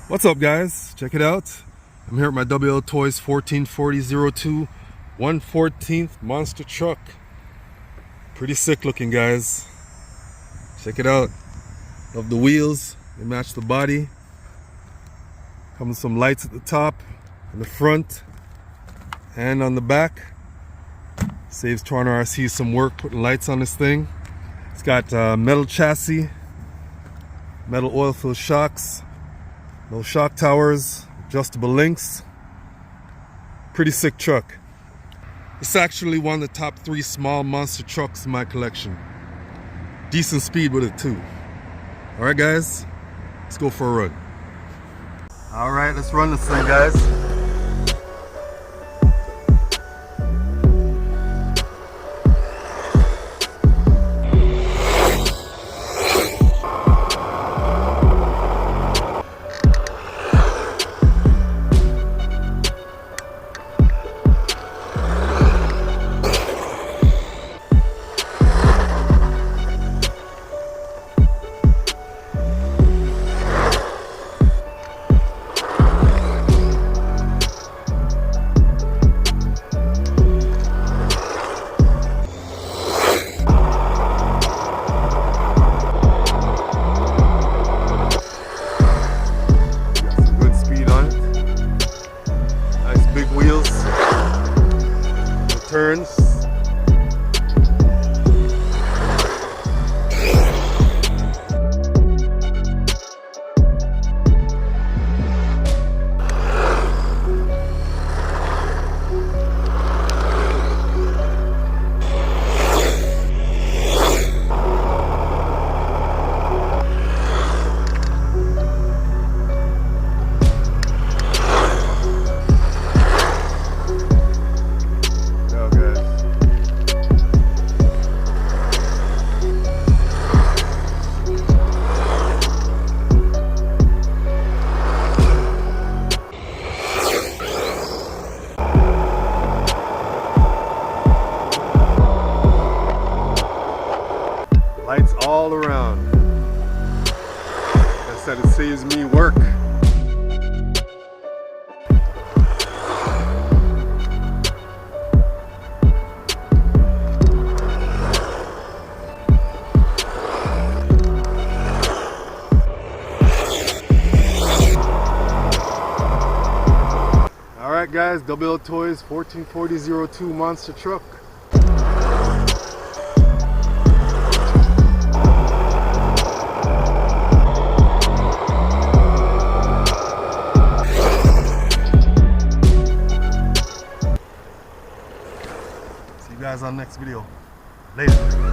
What's up, guys? Check it out. I'm here at my Wltoys 144002 1/14th monster truck. Pretty sick looking, guys. Check it out. Love the wheels. They match the body. Comes with some lights at the top, in the front, and on the back. Saves Toronto RC some work putting lights on this thing. It's got metal chassis, metal oil filled shocks, no shock towers, adjustable links. Pretty sick truck. It's actually one of the top 3 small monster trucks in my collection. Decent speed with it too. Alright guys, let's go for a run. Alright, let's run this thing, guys. Big wheels, turns. Lights all around. Like I said, it saves me work. Alright guys, Wltoys 144002 monster truck. See you guys on the next video. Later.